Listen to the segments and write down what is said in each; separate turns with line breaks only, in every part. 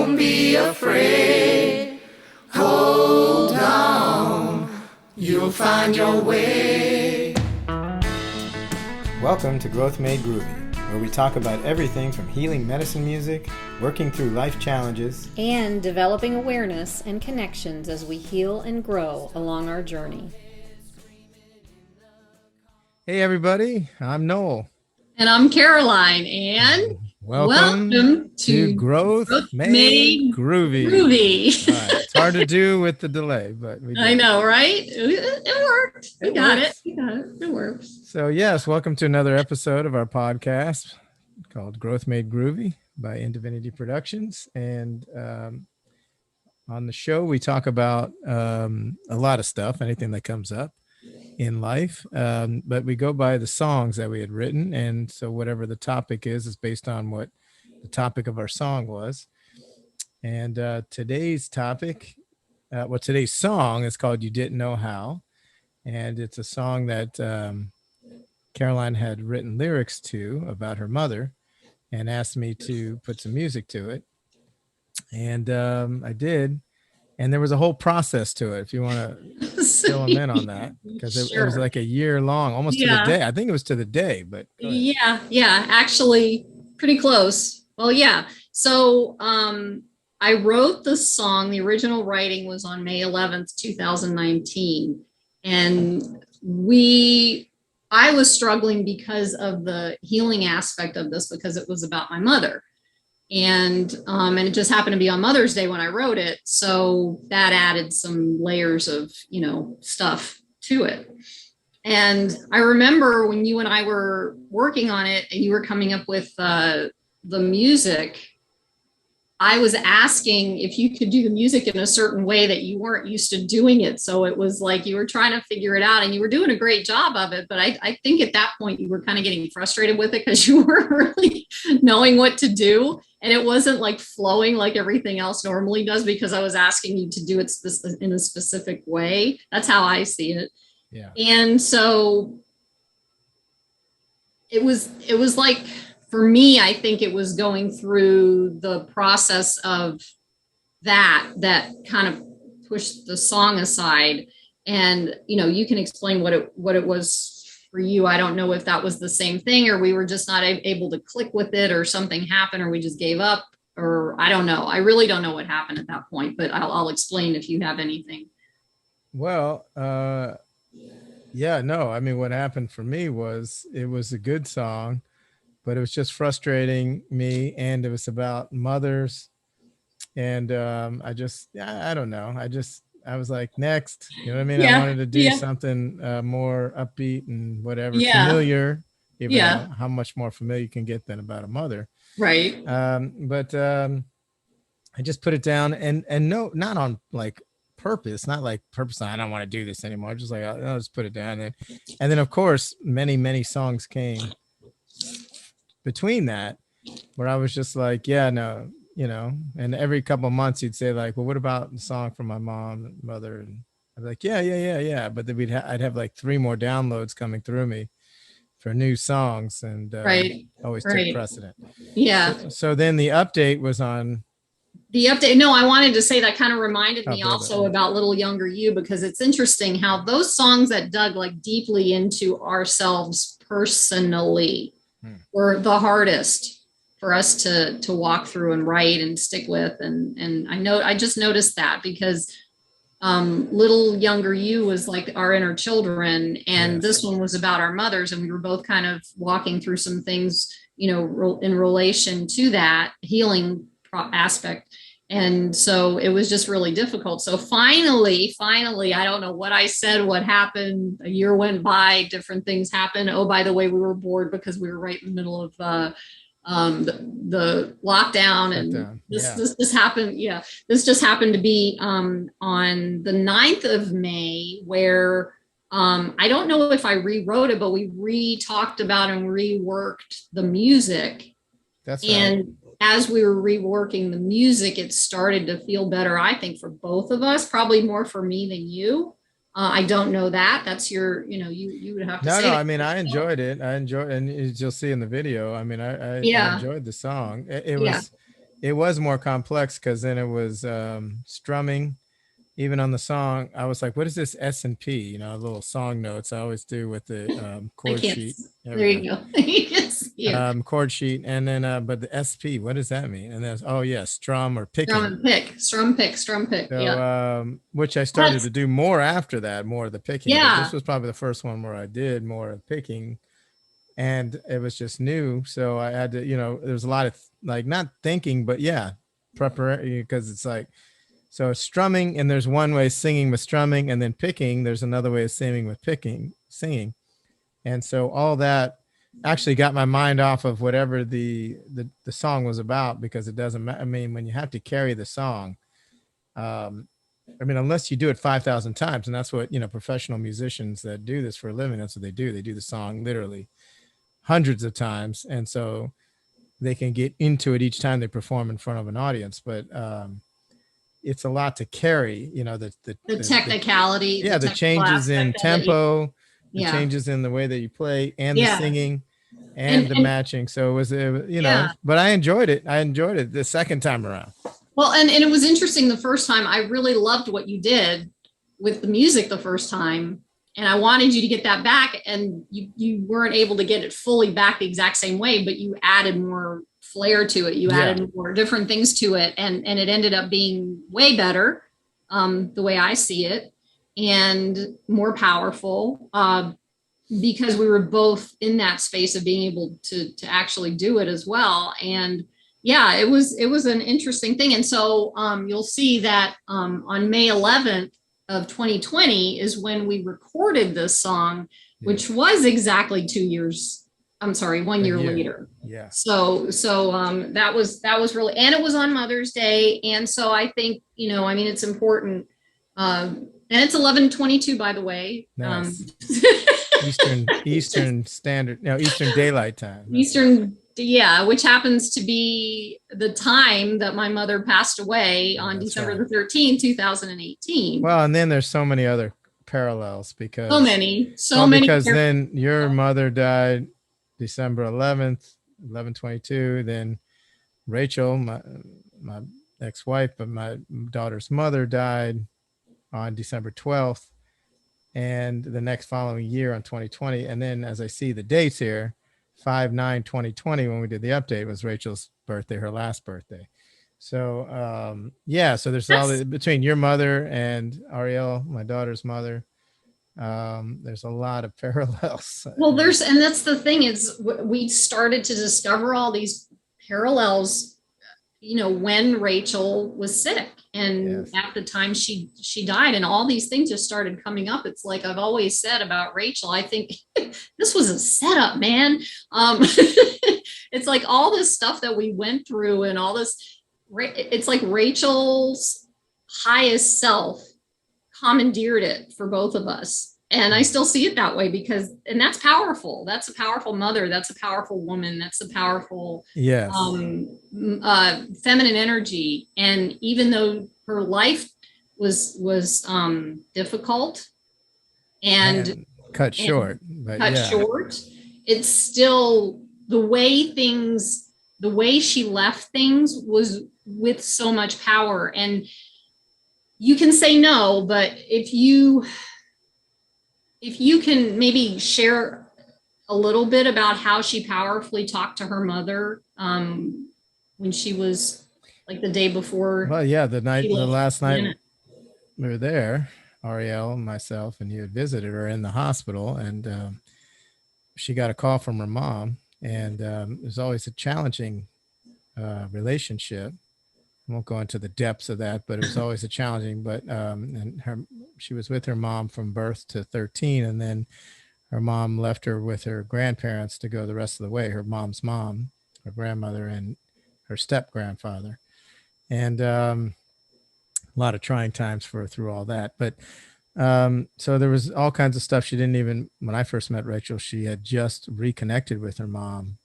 Don't be afraid. Hold on. You'll find your way.
Welcome to Growth Made Groovy, where we talk about everything from healing medicine music, working through life challenges,
and developing awareness and connections as we heal and grow along our journey.
Hey everybody, I'm Noel.
And I'm Caroline, and welcome to
Growth Made Groovy.
Groovy.
Right. It's hard to do with the delay, but we did.
I know, right? It worked. We got it. It works.
So yes, welcome to another episode of our podcast called Growth Made Groovy by Indivinity Productions. And on the show, we talk about a lot of stuff, anything that comes up in life, but we go by the songs that we had written, and so whatever the topic is based on what the topic of our song was. And today's topic, today's song is called You Didn't Know How, and it's a song that Caroline had written lyrics to about her mother and asked me to put some music to it, and I did. And there was a whole process to it, if you want to fill them in on that, because it was like a year long, almost to the day. I think it was to the day, but
yeah, actually pretty close. Well, yeah. So I wrote the song. The original writing was on May 11th, 2019. And I was struggling because of the healing aspect of this, because it was about my mother. And it just happened to be on Mother's Day when I wrote it. So that added some layers of, stuff to it. And I remember when you and I were working on it and you were coming up with the music, I was asking if you could do the music in a certain way that you weren't used to doing it. So it was like you were trying to figure it out, and you were doing a great job of it. But I think at that point you were kind of getting frustrated with it because you weren't really knowing what to do. And it wasn't like flowing like everything else normally does, because I was asking you to do it in a specific way. That's how I see it.
Yeah.
And so it was like, for me, I think it was going through the process of that kind of pushed the song aside. And, you can explain what it was for you. I don't know if that was the same thing, or we were just not able to click with it, or something happened, or we just gave up, or I don't know. I really don't know what happened at that point, but I'll explain if you have anything.
Well, yeah, no, I mean, what happened for me was it was a good song, but it was just frustrating me, and it was about mothers. And I don't know. I was like, next, you know what I mean?
Yeah,
I wanted to do something more upbeat and whatever, familiar, even how much more familiar you can get than about a mother.
Right.
But I just put it down, and no, not on like purpose, not like purpose. I don't want to do this anymore. Just like, I'll just put it down. And then of course, many songs came between that, where I was just like, yeah, no, and every couple of months he'd say like, well, what about the song from my mom and mother? And I'd be like, yeah. But then I'd have like 3 more downloads coming through me for new songs, and always took precedent.
Yeah.
So then the update was on.
The update. No, I wanted to say that kind of reminded me also about Little Younger You, because it's interesting how those songs that dug like deeply into ourselves personally were the hardest for us to walk through and write and stick with. And I just noticed that, because Little Younger You was like our inner children, and this one was about our mothers, and we were both kind of walking through some things, in relation to that healing aspect. And so it was just really difficult. So finally, I don't know what I said, what happened. A year went by, different things happened. Oh, by the way, we were bored because we were right in the middle of the lockdown, and this happened. Yeah, this just happened to be on the 9th of May, where I don't know if I rewrote it, but we talked about and reworked the music.
That's right.
And as we were reworking the music, it started to feel better, I think, for both of us, probably more for me than you. I don't know that. That's your, you would have to say.
No, I mean, I enjoyed it. And as you'll see in the video, I mean, I enjoyed the song. It was, it was more complex because then it was strumming. Even on the song, I was like, what is this S and P? You know, little song notes I always do with the
I
chord
can't.
sheet.
There you go. Yes. Yeah.
Chord sheet. And then, but the SP, what does that mean? And there's, oh yeah, strum or picking.
Strum pick.
So,
Yeah.
which I started to do more after that, more of the picking.
Yeah.
But this was probably the first one where I did more of picking, and it was just new. So I had to, you know, there was a lot of like, not thinking, but yeah, preparation, because it's like, so strumming, and there's one way of singing with strumming, and then picking, there's another way of singing with singing. And so all that actually got my mind off of whatever the song was about, because it doesn't matter. I mean, when you have to carry the song, I mean, unless you do it 5,000 times, and that's what, you know, professional musicians that do this for a living, that's what they do. They do the song literally hundreds of times. And so they can get into it each time they perform in front of an audience. But, it's a lot to carry, you know, the
technicality.
The changes in tempo, the changes in the way that you play, and the singing and the matching. So it was, you know, but I enjoyed it. The second time around.
Well, and it was interesting the first time. I really loved what you did with the music the first time. And I wanted you to get that back, and you weren't able to get it fully back the exact same way, but you added more flair to it. You added more different things to it, and it ended up being way better, the way I see it, and more powerful, because we were both in that space of being able to actually do it as well. And yeah, it was an interesting thing. And so you'll see that on May 11th of 2020 is when we recorded this song, which was exactly 2 years. I'm sorry, 1 year later.
Yeah.
So that was really, and it was on Mother's Day. And so I think, you know, I mean, it's important. And it's 11:22, by the way.
Nice. Eastern Standard, no, Eastern Daylight Time.
Eastern, which happens to be the time that my mother passed away on December the 13th, 2018.
Well, and then there's so many other parallels, because
so many
because then your mother died December 11th, 11/22. Then Rachel, my ex-wife, but my daughter's mother, died on December 12th, and the next following year on 2020. And then, as I see the dates here, 5/9/2020, when we did the update, was Rachel's birthday, her last birthday. So so there's all the, between your mother and Ariel, my daughter's mother, there's a lot of parallels.
Well, and that's the thing, is we started to discover all these parallels, you know, when Rachel was sick, and at the time she died, and all these things just started coming up. It's like I've always said about Rachel, I think this was a setup, man. It's like all this stuff that we went through, and all this, it's like Rachel's highest self commandeered it for both of us. And I still see it that way, and that's powerful. That's a powerful mother. That's a powerful woman. That's a powerful feminine energy. And even though her life was difficult and
cut short,
it's still the way she left things was with so much power. And you can say no, but if you can maybe share a little bit about how she powerfully talked to her mother when she was, like, the day before.
Well, yeah, the last night we were there, Ariel, myself, and you had visited her in the hospital, and she got a call from her mom, and there's always a challenging relationship. I won't go into the depths of that, but it was always a challenging, and she was with her mom from birth to 13. And then her mom left her with her grandparents to go the rest of the way. Her mom's mom, her grandmother, and her step grandfather. And a lot of trying times for her through all that. But so there was all kinds of stuff. She didn't even, when I first met Rachel, she had just reconnected with her mom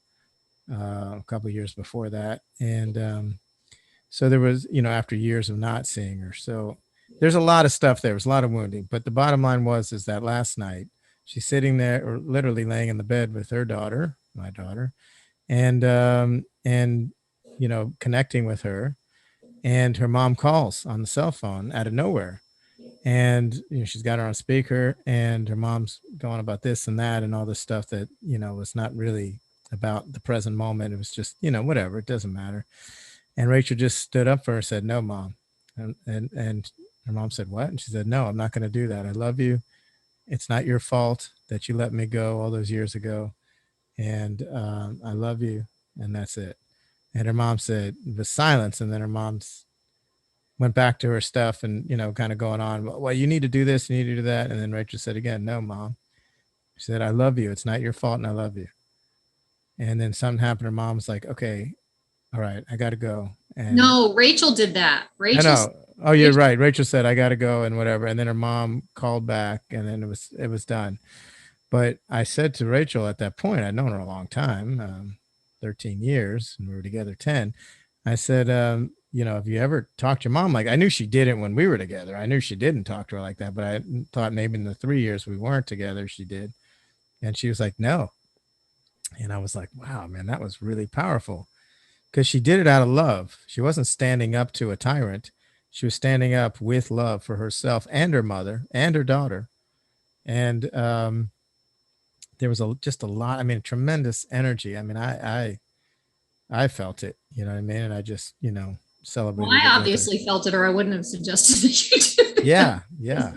a couple of years before that. And so there was, you know, after years of not seeing her. So there's a lot of stuff there. There's a lot of wounding. But the bottom line is that last night she's sitting there, or literally laying in the bed with her daughter, my daughter. And connecting with her, and her mom calls on the cell phone out of nowhere. And she's got her on speaker, and her mom's going about this and that and all this stuff that was not really about the present moment. It was just whatever, it doesn't matter. And Rachel just stood up for her and said, "No, Mom." And her mom said, "What?" And she said, "No, I'm not going to do that. I love you. It's not your fault that you let me go all those years ago, and I love you, and that's it." And her mom said, the silence, and then her mom's went back to her stuff and, kind of going on, "Well, you need to do this, you need to do that." And then Rachel said again, "No, Mom." She said, "I love you. It's not your fault, and I love you." And then something happened. Her mom's like, "Okay, all right, I got to go." And
No, Rachel did that.
I know. Oh, you're right. Rachel said, "I got to go," and whatever. And then her mom called back, and then it was done. But I said to Rachel at that point, I'd known her a long time, 13 years, and we were together 10. I said, have you ever talked to your mom? Like, I knew she didn't when we were together. I knew she didn't talk to her like that, but I thought maybe in the 3 years we weren't together, she did. And she was like, "No." And I was like, wow, man, that was really powerful, because she did it out of love. She wasn't standing up to a tyrant. She was standing up with love for herself and her mother and her daughter. And there was just a lot, tremendous energy. I felt it, you know what I mean? And I just, celebrated.
Well, I obviously felt it, or I wouldn't have suggested that you do.
Yeah.
Yeah.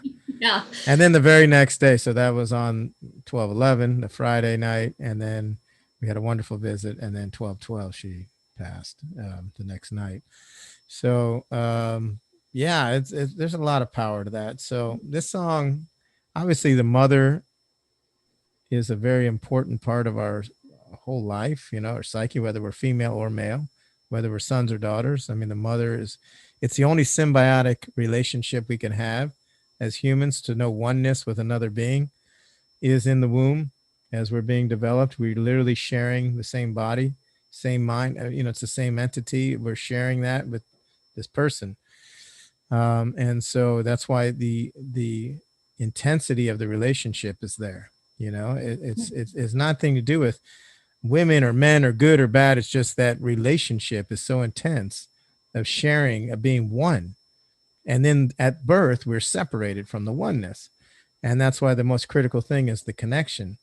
And then the very next day, so that was on 12/11, the Friday night, and then we had a wonderful visit, and then 12/12 she passed the next night. So there's a lot of power to that. So this song, obviously the mother is a very important part of our whole life, our psyche, whether we're female or male, whether we're sons or daughters. The mother it's the only symbiotic relationship we can have as humans, to know oneness with another being, is in the womb. As we're being developed, we're literally sharing the same body, same mind. It's the same entity. We're sharing that with this person. And so that's why the intensity of the relationship is there. It's nothing to do with women or men or good or bad. It's just that relationship is so intense, of sharing, of being one. And then at birth, we're separated from the oneness. And that's why the most critical thing is the connection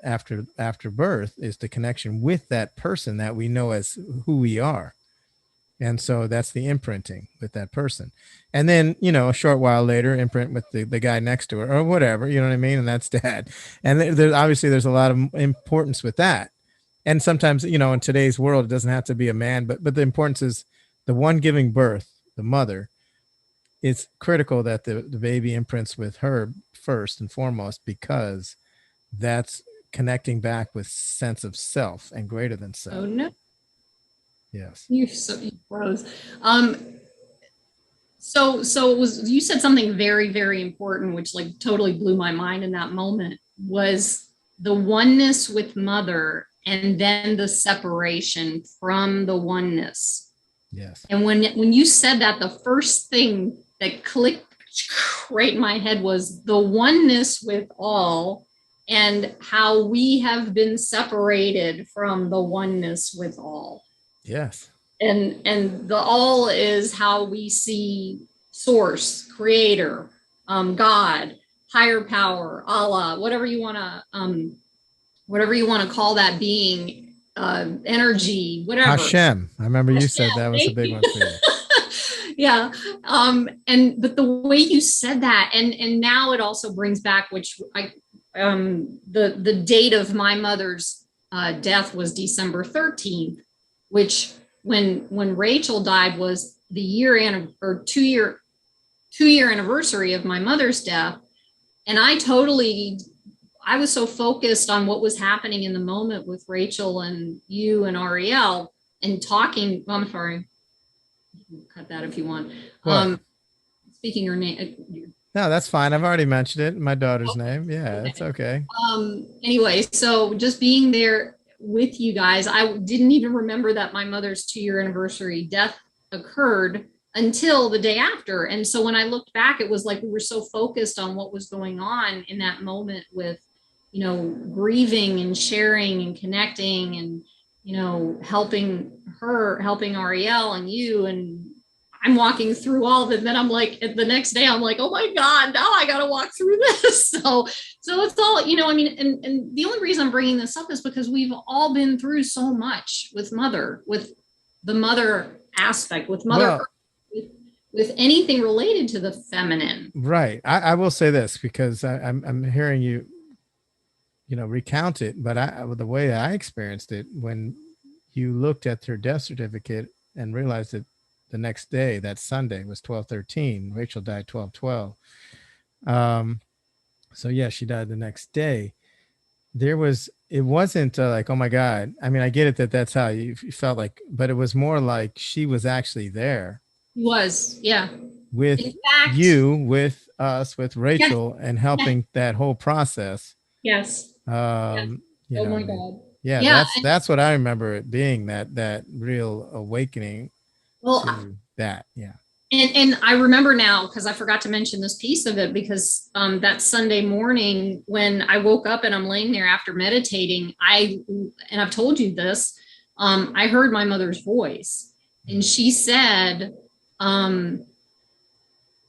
after birth, is the connection with that person that we know as who we are. And so that's the imprinting with that person. And then, a short while later, imprint with the guy next to her or whatever, you know what I mean? And that's dad. And there's a lot of importance with that. And sometimes, in today's world, it doesn't have to be a man, but the importance is the one giving birth, the mother. It's critical that the baby imprints with her first and foremost, because that's connecting back with sense of self and greater than self.
Oh, no.
Yes.
You froze. So you said something very, very important, which like totally blew my mind in that moment, was the oneness with mother, and then the separation from the oneness.
Yes.
And when you said that, the first thing that clicked right in my head was the oneness with all, and how we have been separated from the oneness with all.
Yes.
And the all is how we see source, creator, God, higher power, Allah, whatever you want to call that being, energy, whatever.
Hashem. I remember you
Hashem,
said that was a big one for you.
Yeah. But the way you said that, and now it also brings back, which the date of my mother's death was December 13th, which when Rachel died was the 2-year anniversary of my mother's death. And I was so focused on what was happening in the moment with Rachel and you and Ariel and talking. I'm sorry. Cut that if you want. Speaking your name.
No, that's fine. I've already mentioned it. My daughter's name. Yeah, it's okay.
Anyway, so just being there with you guys, I didn't even remember that my mother's 2-year anniversary death occurred until the day after. And so when I looked back, it was like we were so focused on what was going on in that moment with, grieving and sharing and connecting and, helping her helping Ariel and you, and I'm walking through all of it. And then I'm like, the next day, I'm like, oh my God, now I got to walk through this. So it's all, you know, I mean, and the only reason I'm bringing this up is because we've all been through so much with the mother aspect, with mother, with anything related to the feminine.
Right. I will say this because I'm hearing you, recount it, but the way I experienced it, when you looked at her death certificate and realized that the next day, that Sunday, was 12/13. Rachel died 12/12. So yeah, she died the next day. It wasn't like, oh my God. I mean, I get it that's how you felt like, but it was more like she was actually there.
Was, yeah.
With you, with us, with Rachel, and helping that whole process.
Yes.
Oh
my God.
Yeah. That's what I remember it being, that real awakening to that. Yeah.
And I remember now, because I forgot to mention this piece of it, because that Sunday morning when I woke up and I'm laying there after meditating, and I've told you this, I heard my mother's voice, and she said,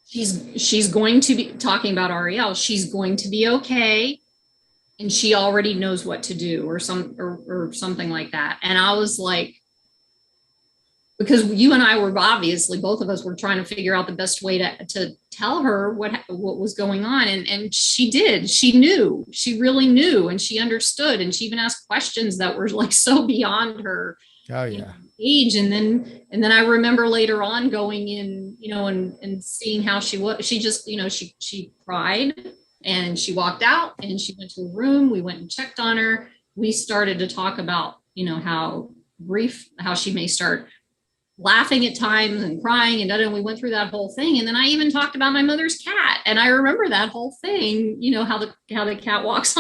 she's going to be talking about Ariel. She's going to be okay, and she already knows what to do, or something like that. And I was like, because you and I were obviously, both of us were trying to figure out the best way to tell her what was going on. And she did. She knew. She really knew, and she understood. And she even asked questions that were like so beyond her age. And then I remember later on going in, and seeing how she was. She just, she cried, and she walked out, and she went to a room. We went and checked on her. We started to talk about, how she may start laughing at times and crying, and we went through that whole thing. And then I even talked about my mother's cat, and I remember that whole thing, how the cat walked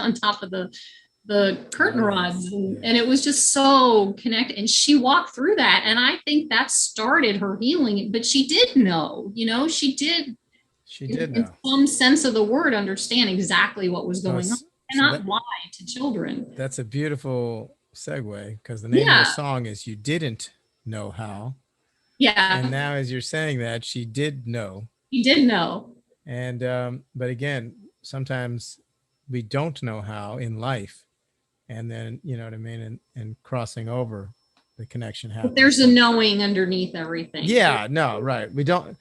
on top of the curtain rods, and it was just so connected. And she walked through that, and I think that started her healing. But she did know, she did know, in some sense of the word, understand exactly what was going on, and not lie to children.
That's a beautiful segue, because the name of the song is "You Didn't Know How."
Yeah.
And now, as you're saying that, she did know.
She did know.
And but again, sometimes we don't know how in life, and then, you know what I mean, and crossing over, the connection happens.
But there's a knowing underneath everything.
Yeah, no, right. The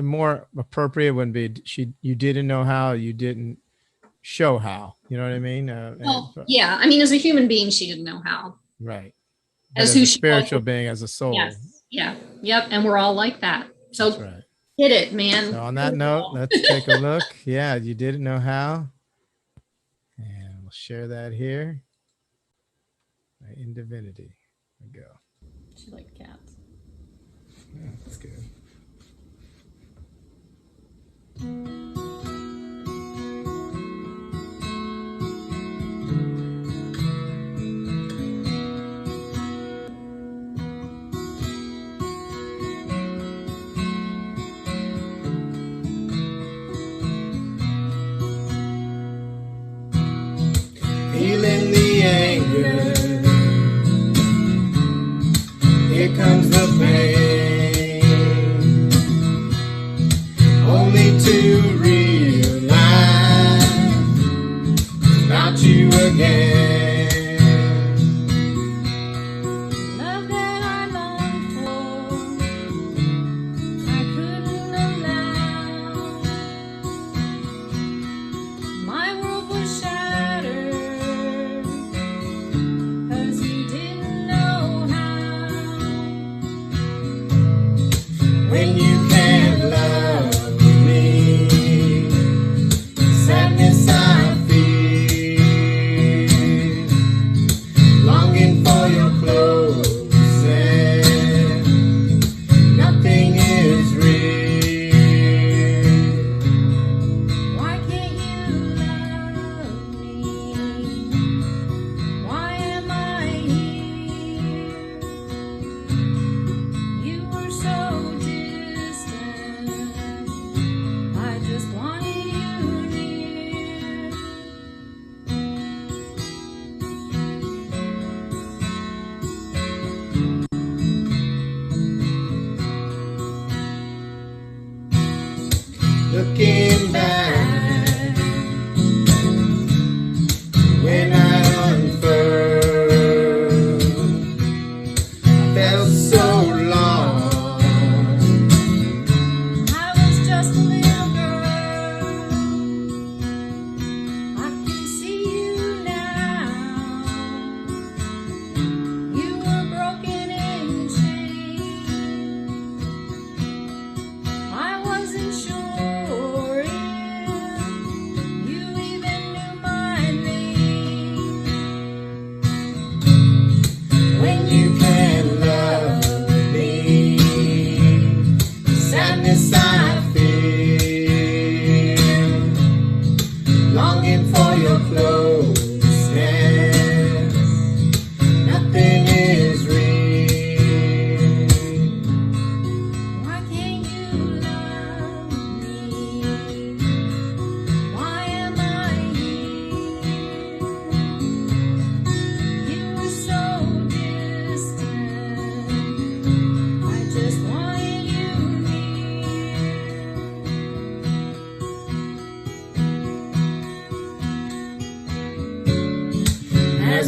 more appropriate would be you didn't know how, you didn't show how. You know what I mean?
Yeah. I mean, as a human being, she didn't know how.
Right.
As
a spiritual being, as a soul.
Yes. Yeah. Yep. And we're all like that. So
that's right.
Hit it, man.
So on that note, let's take a look. Yeah, you didn't know how. And we'll share that here. In Divinity. There we go.
She liked cats.
Yeah, that's good.
Feeling the anger, here comes the pain, only to realize about you again.
Love that I longed for, I couldn't allow. My world was shattered.
When you can't love me, sadness I feel, longing for your closeness, nothing is real.
Why can't you love me? Why am I here? You were so distant.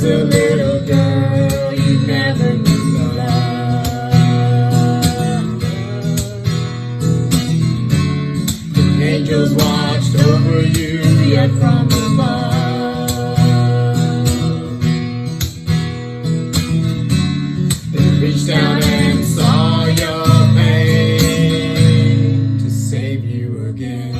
a little girl, you never knew love. Angels watched over you, yet from above. They reached down and saw your pain to save you again.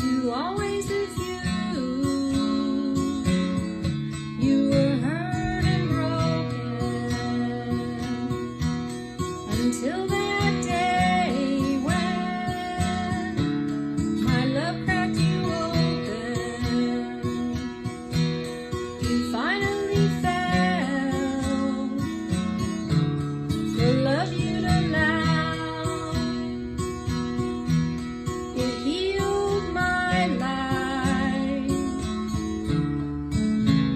You always is you. You were hurt and broken until that day when my love cracked you open. You finally fell for love you'd allow. It healed my life.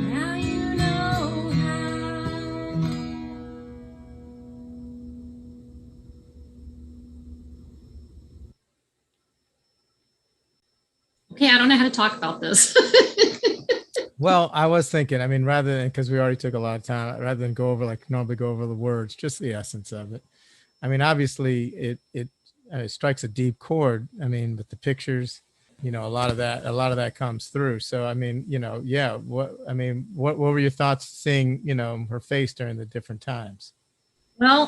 Now you know how.
Okay, I don't know how to talk about this.
Well, I was thinking, I mean, rather than, because we already took a lot of time, rather than go over like normally go over the words, just the essence of it. I mean, obviously it strikes a deep chord. I mean, with the pictures, a lot of that comes through. So, I mean, yeah, what were your thoughts seeing, her face during the different times?
Well,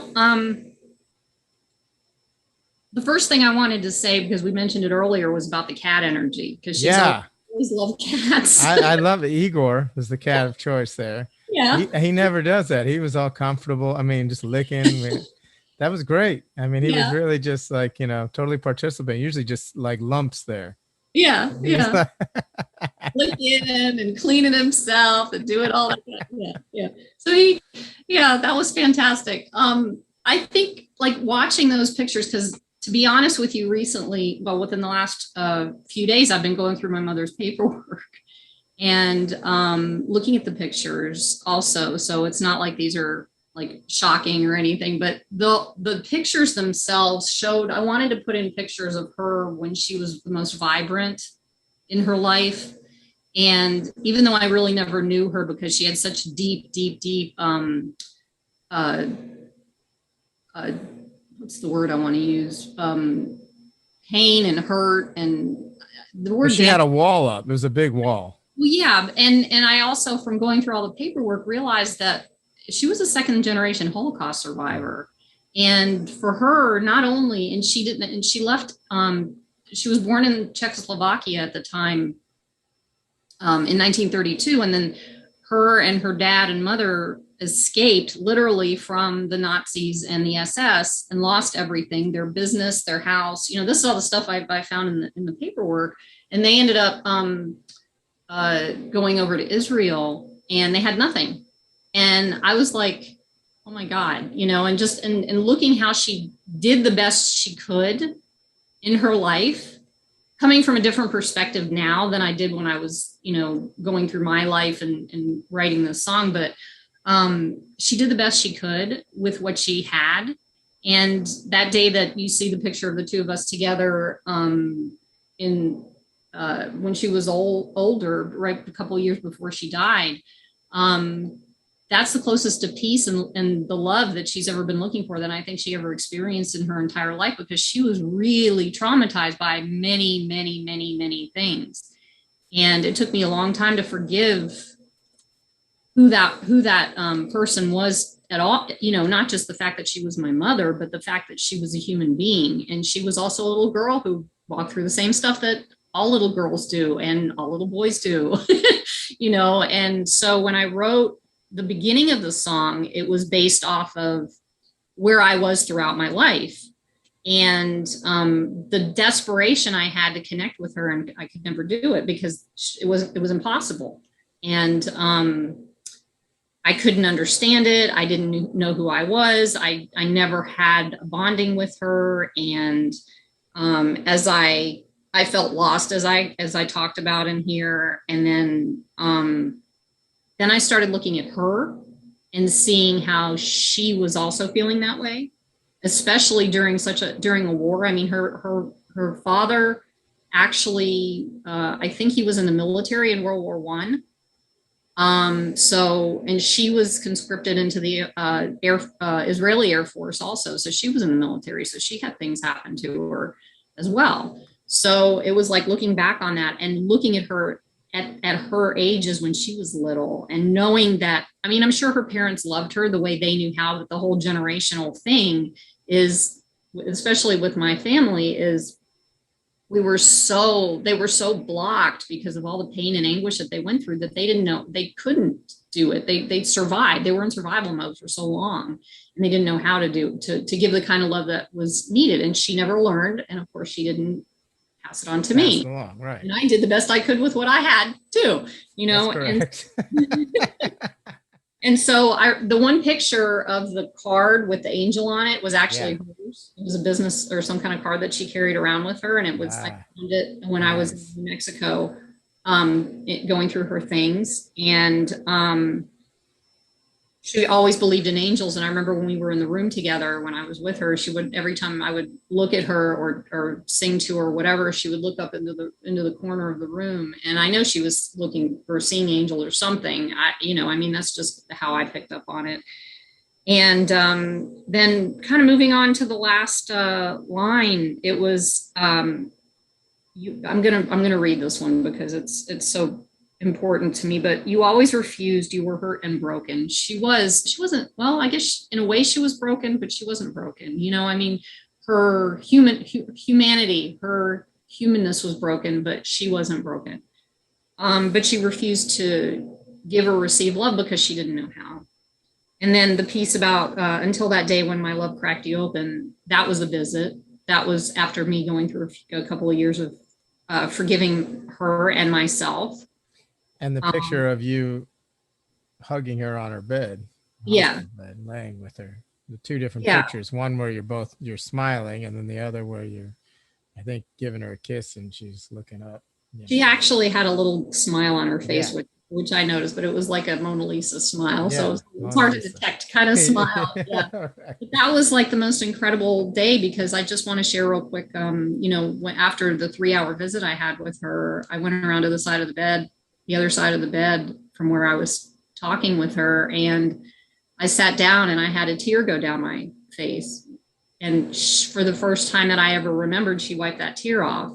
the first thing I wanted to say, because we mentioned it earlier, was about the cat energy, because she's
Yeah,
always loved cats.
I love it. Igor was the cat of choice there.
Yeah.
He never does that. He was all comfortable. I mean, just licking. I mean, that was great. I mean, he was really just like, totally participating. Usually just like lumps there.
Yeah.
He was
Yeah.
like-
Licking and cleaning himself and doing all that. Yeah. So that was fantastic. I think like watching those pictures, because to be honest with you, recently, well, within the last few days, I've been going through my mother's paperwork and looking at the pictures also. So it's not like these are like shocking or anything, but the pictures themselves showed, I wanted to put in pictures of her when she was the most vibrant in her life. And even though I really never knew her because she had such deep, what's the word I want to use? Pain and hurt, and the word.
she had a wall up. It was a big wall.
Well, yeah, and I also, from going through all the paperwork, realized that she was a second generation Holocaust survivor, and for her, not only, and she left. She was born in Czechoslovakia at the time, in 1932, and then her and her dad and mother escaped literally from the Nazis and the SS and lost everything, their business, their house. This is all the stuff I found in the paperwork. And they ended up going over to Israel, and they had nothing. And I was like, oh my God, and just and looking how she did the best she could in her life, coming from a different perspective now than I did when I was, going through my life and writing this song. But she did the best she could with what she had. And that day that you see the picture of the two of us together when she was older, right, a couple of years before she died, that's the closest to peace and the love that she's ever been looking for, that I think she ever experienced in her entire life, because she was really traumatized by many, many, many, many things. And it took me a long time to forgive who that person was at all, not just the fact that she was my mother, but the fact that she was a human being. And she was also a little girl who walked through the same stuff that all little girls do and all little boys do, And so when I wrote the beginning of the song, it was based off of where I was throughout my life. And the desperation I had to connect with her, and I could never do it because it was impossible. And I couldn't understand it. I didn't know who I was. I never had a bonding with her. And as I I felt lost as I talked about in here. And then I started looking at her and seeing how she was also feeling that way, especially during a war. I mean, her father actually, I think he was in the military in World War I. And she was conscripted into the Israeli Air Force also. So she was in the military. So she had things happen to her as well. So it was like looking back on that and looking at her at her ages when she was little, and knowing that, I mean, I'm sure her parents loved her the way they knew how, but the whole generational thing is, especially with my family, is they were so blocked because of all the pain and anguish that they went through, that they didn't know, they couldn't do it. They survived. They were in survival mode for so long, and they didn't know how to give the kind of love that was needed. And she never learned. And of course she didn't pass it on to me.
Along, right.
And I did the best I could with what I had too,
That's correct.
And so the one picture of the card with the angel on it was actually hers. It was a business or some kind of card that she carried around with her. And it was, I found it when I was in New Mexico, going through her things. And she always believed in angels. And I remember when we were in the room together, when I was with her, she would, every time I would look at her or sing to her or whatever, she would look up into the corner of the room. And I know she was looking for seeing angel or something. That's just how I picked up on it. And then kind of moving on to the last line, it was, I'm gonna read this one because it's so important to me. But you always refused. You were hurt and broken. She wasn't, well, I guess in a way she was broken, but she wasn't broken. Her humanity, her humanness was broken, but she wasn't broken. But she refused to give or receive love because she didn't know how. And then the piece about until that day when my love cracked you open, that was a visit. That was after me going through a couple of years of forgiving her and myself.
And the picture of you hugging her on her bed. Bed, laying with her. The two different pictures. One where you're smiling, and then the other where you're, I think, giving her a kiss and she's looking up.
She actually had a little smile on her face, which I noticed, but it was like a Mona Lisa smile. So it's hard to detect kind of smile. Yeah. But that was like the most incredible day, because I just want to share real quick. After the 3-hour visit I had with her, I went around to the other side of the bed from where I was talking with her. And I sat down and I had a tear go down my face. And for the first time that I ever remembered, she wiped that tear off.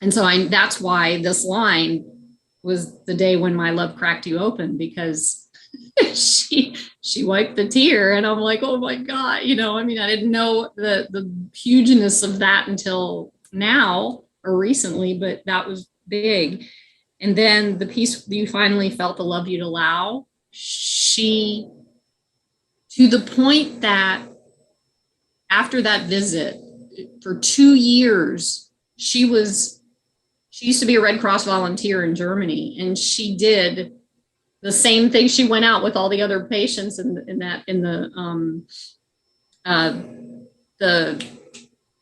And so that's why this line was the day when my love cracked you open, because she wiped the tear. And I'm like, oh my God, I didn't know the hugeness of that until now or recently, but that was big. And then the piece you finally felt the love you'd allow, to the point that after that visit for 2 years, she used to be a Red Cross volunteer in Germany, and she did the same thing. She went out with all the other patients the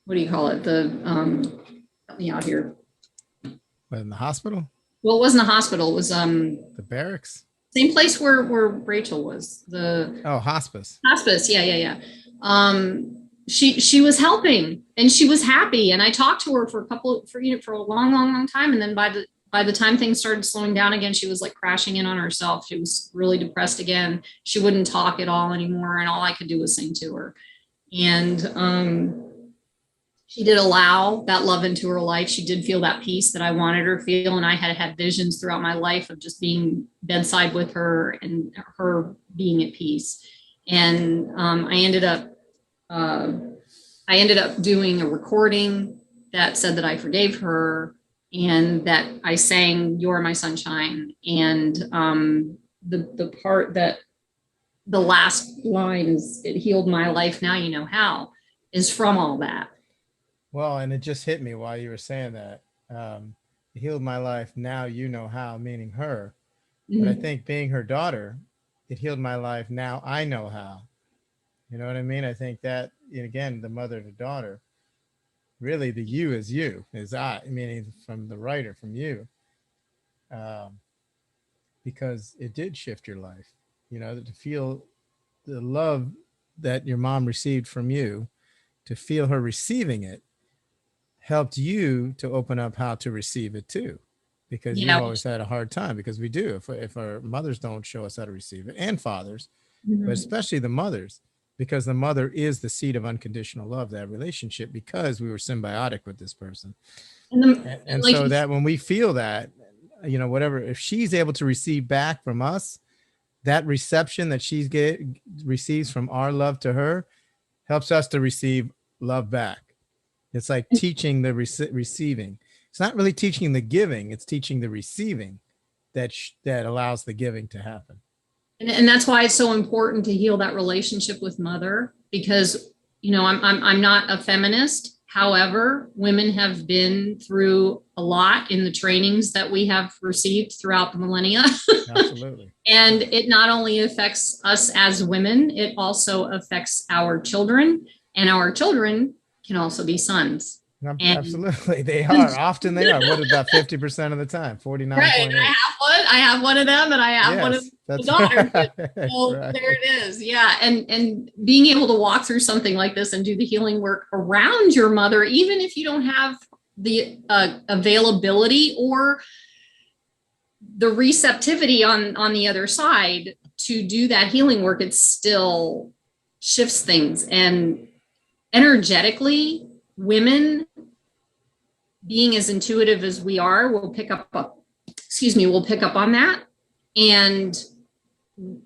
what do you call it? Help me out here.
What, in the hospital? Well,
it wasn't a hospital. It was
the barracks.
Same place where Rachel was.
Hospice.
Hospice. Yeah. She was helping and she was happy. And I talked to her for a long time. And then by the time things started slowing down again, she was like crashing in on herself. She was really depressed again. She wouldn't talk at all anymore. And all I could do was sing to her. And she did allow that love into her life. She did feel that peace that I wanted her to feel. And I had visions throughout my life of just being bedside with her and her being at peace. And I ended up doing a recording that said that I forgave her and that I sang "You're My Sunshine." And the part that the last line is, "It healed my life, now you know how," is from all that.
Well, and it just hit me while you were saying that. It healed my life, now you know how, meaning her. Mm-hmm. But I think being her daughter, it healed my life, now I know how. You know what I mean? I think that, again, the mother to daughter, really the you is you, is I, meaning from the writer, from you, um, because it did shift your life, to feel the love that your mom received from you, to feel her receiving it helped you to open up how to receive it too, because you've
Yeah.
always had a hard time, because we do, if our mothers don't show us how to receive it, and fathers, but
Mhm.
especially the mothers, because the mother is the seed of unconditional love, that relationship, because we were symbiotic with this person.
And,
And
like
so
you
that when we feel that, whatever, if she's able to receive back from us, that reception that receives from our love to her helps us to receive love back. It's like teaching the receiving. It's not really teaching the giving, it's teaching the receiving that allows the giving to happen.
And that's why it's so important to heal that relationship with mother, because I'm not a feminist. However, women have been through a lot in the trainings that we have received throughout the millennia.
Absolutely.
And it not only affects us as women, it also affects our children, and our children can also be sons. And
Absolutely. They are. Often they are. What, about 50% of the time? 49.8.
right, I have one of them, and I have one of the daughters.
Right.
So
Right.
there it is. Yeah. And being able to walk through something like this and do the healing work around your mother, even if you don't have the availability or the receptivity on the other side to do that healing work, it still shifts things. And energetically, women, being as intuitive as we are, will pick up on that. And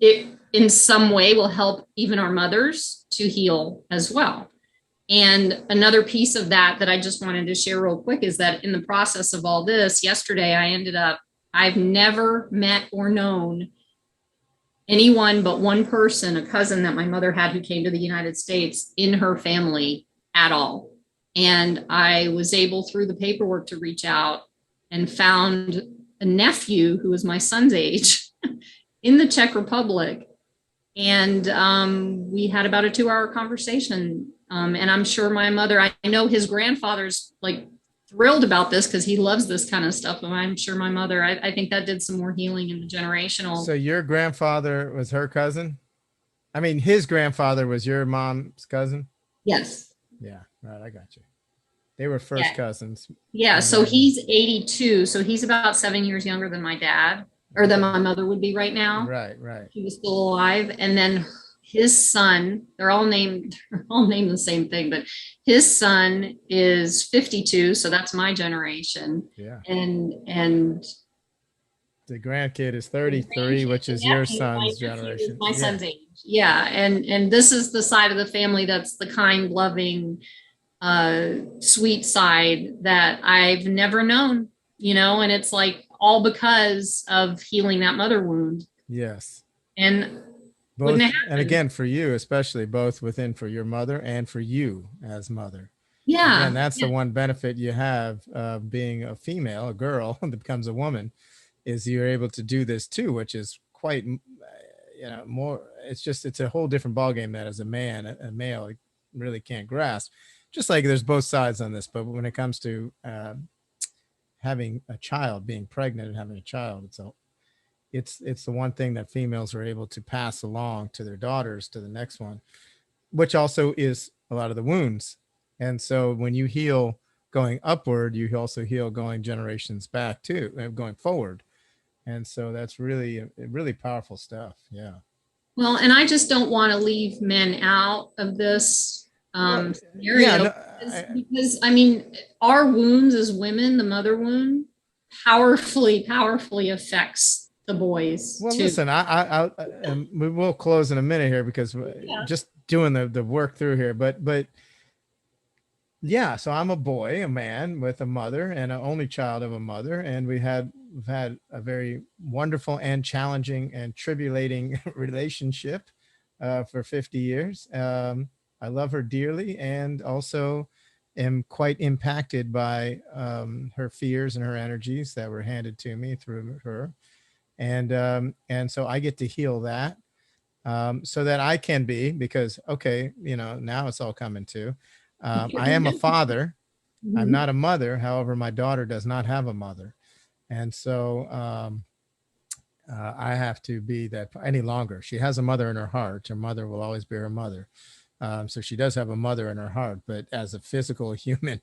it in some way will help even our mothers to heal as well. And another piece of that I just wanted to share real quick is that in the process of all this, yesterday I've never met or known anyone but one person, a cousin that my mother had, who came to the United States, in her family at all. And I was able, through the paperwork, to reach out and found a nephew who was my son's age in the Czech Republic. And we had about a 2-hour conversation. And I'm sure my mother, I know his grandfather's like thrilled about this because he loves this kind of stuff. And I'm sure my mother, I think that did some more healing in the generational.
So your grandfather was her cousin? I mean, his grandfather was your mom's cousin?
Yes.
Yeah, right. I got you. They were first cousins.
Yeah. So he's 82. So he's about 7 years younger than my dad, or than my mother would be right now.
Right, right.
He was still alive. And then his son, they're all named the same thing, but his son is 52. So that's my generation.
Yeah.
And
the grandkid is 33, which is your son's generation.
My son's age. Yeah. And this is the side of the family that's the kind, loving, sweet side that I've never known, and it's like all because of healing that mother wound.
Yes.
And
both, and again, for you, especially, both within, for your mother and for you as mother.
Yeah.
And that's the one benefit you have of being a female, a girl that becomes a woman, is you're able to do this too, which is quite, more, it's a whole different ballgame that as a man, a male really can't grasp. Just like there's both sides on this, but when it comes to having a child, being pregnant and having a child, it's the one thing that females are able to pass along to their daughters, to the next one, which also is a lot of the wounds. And so when you heal going upward, you also heal going generations back too, going forward. And so that's really, really powerful stuff. Yeah.
Well, and I just don't want to leave men out of this scenario, because I mean, our wounds as women, the mother wound, powerfully affects the boys.
Well,
too.
listen, we will close in a minute here because just doing the work through here, but yeah, so I'm a boy, a man with a mother and an only child of a mother. And we've had a very wonderful and challenging and tribulating relationship for 50 years. I love her dearly, and also am quite impacted by her fears and her energies that were handed to me through her. And so I get to heal that so that I can be, because, okay, now it's all coming to, I am a father, I'm not a mother. However, my daughter does not have a mother. And so I have to be that any longer. She has a mother in her heart. Her mother will always be her mother. So she does have a mother in her heart, but as a physical human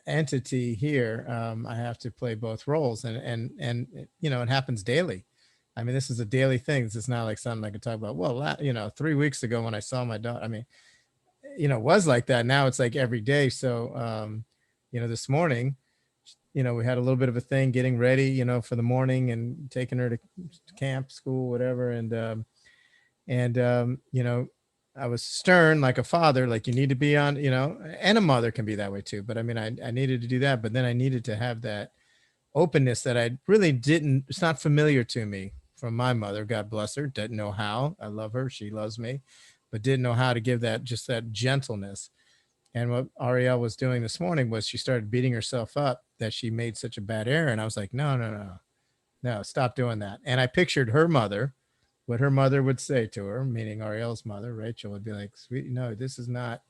entity here, I have to play both roles, and it happens daily. I mean, this is a daily thing. This is not like something I could talk about. Well, 3 weeks ago when I saw my daughter, I mean, it was like that. Now it's like every day. So, this morning, we had a little bit of a thing getting ready, for the morning and taking her to camp, school, whatever. And I was stern like a father, like you need to be on, and a mother can be that way too. But I mean, I needed to do that, but then I needed to have that openness that I really didn't, it's not familiar to me from my mother. God bless her. Didn't know how. I love her. She loves me, but didn't know how to give that, just that gentleness. And what Ariel was doing this morning was she started beating herself up that she made such a bad error. And I was like, no, stop doing that. And I pictured her mother, what her mother would say to her, meaning Ariel's mother, Rachel, would be like, sweet, no, this is not,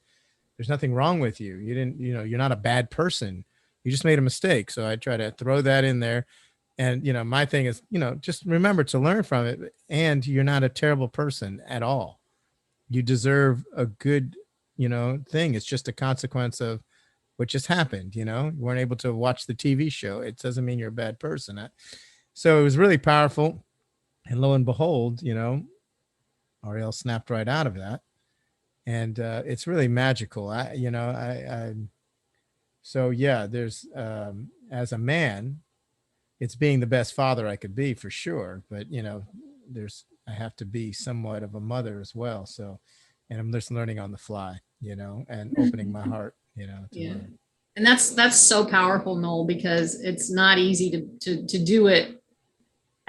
there's nothing wrong with you. You didn't, you're not a bad person. You just made a mistake. So I try to throw that in there. And, my thing is, just remember to learn from it. And you're not a terrible person at all. You deserve a good, thing. It's just a consequence of what just happened. You weren't able to watch the TV show. It doesn't mean you're a bad person. So it was really powerful. And lo and behold, Ariel snapped right out of that. And it's really magical. So yeah, there's, as a man, it's being the best father I could be for sure. But, I have to be somewhat of a mother as well. So, and I'm just learning on the fly, and opening my heart, to learn.
And that's so powerful, Noel, because it's not easy to do it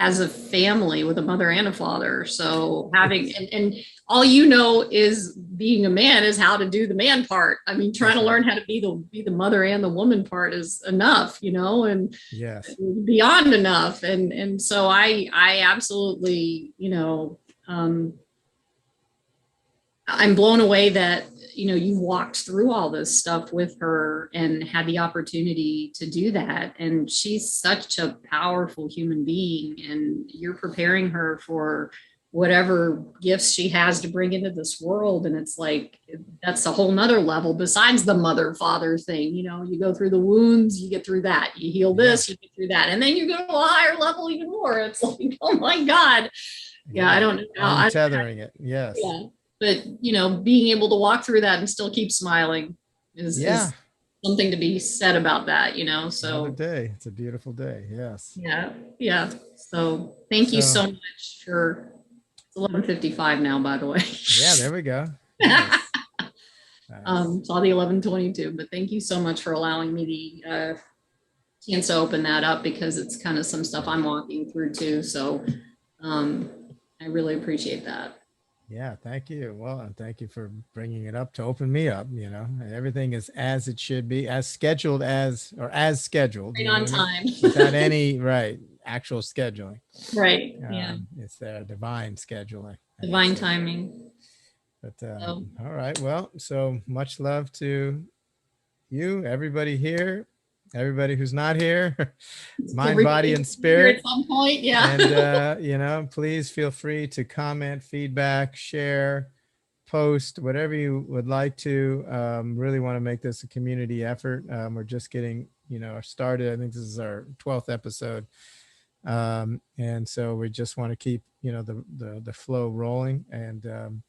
as a family with a mother and a father. So having, and all is being a man is how to do the man part. I mean, trying to learn how to be the mother and the woman part is enough, and
yes,
beyond enough. And so I absolutely, I'm blown away that, you walked through all this stuff with her and had the opportunity to do that. And she's such a powerful human being, and you're preparing her for whatever gifts she has to bring into this world. And it's like, that's a whole nother level besides the mother father thing. You go through the wounds, you get through that, you heal this, you get through that. And then you go to a higher level even more. It's like, oh my God. Yeah. I don't know.
Untethering it. Yes.
Yeah. But, being able to walk through that and still keep smiling is something to be said about that, so.
Another day. It's a beautiful day. Yes.
Yeah. Yeah. So thank you so much for, it's 11:55 now, by the way.
Yeah, there we go. Nice.
Saw the 11:22, but thank you so much for allowing me the chance to open that up, because it's kind of some stuff I'm walking through too. So I really appreciate that.
Yeah, thank you. Well, and thank you for bringing it up to open me up. And everything is as it should be, as scheduled, as scheduled.
Right on time.
Without any actual scheduling.
Right. Yeah.
It's divine scheduling.
Divine timing.
But all right. Well, so much love to you, everybody here, everybody who's not here, mind, body, and spirit.
At some point, yeah.
And please feel free to comment, feedback, share, post, whatever you would like to. Really want to make this a community effort. We're just getting started. I think this is our 12th episode, and so we just want to keep the flow rolling, and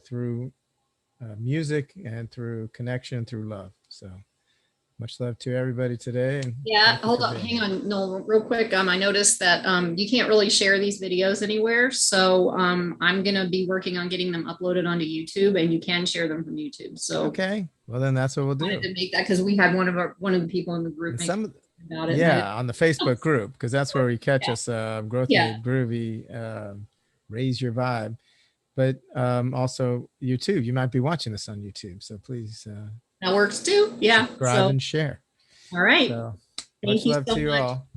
through music and through connection, through love. So much love to everybody today. And
yeah, hold up, hang on, Noel, real quick. I noticed that you can't really share these videos anywhere. So I'm gonna be working on getting them uploaded onto YouTube, and you can share them from YouTube. So
okay, well then that's what we'll do.
I wanted to make that because we had one of the people in the group about it.
Yeah, on the Facebook group, because that's where we catch us. Growth Made Groovy, raise your vibe. But also YouTube, you might be watching this on YouTube, so please.
That works too. Yeah.
Subscribe and share.
All right.
So,
Thank you
much love
so
to you
much.
all.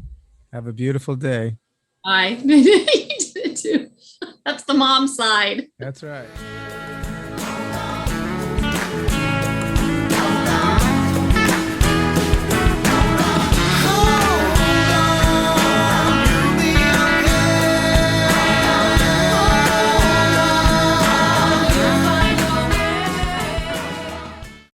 Have a beautiful day.
Bye. That's the mom side.
That's right.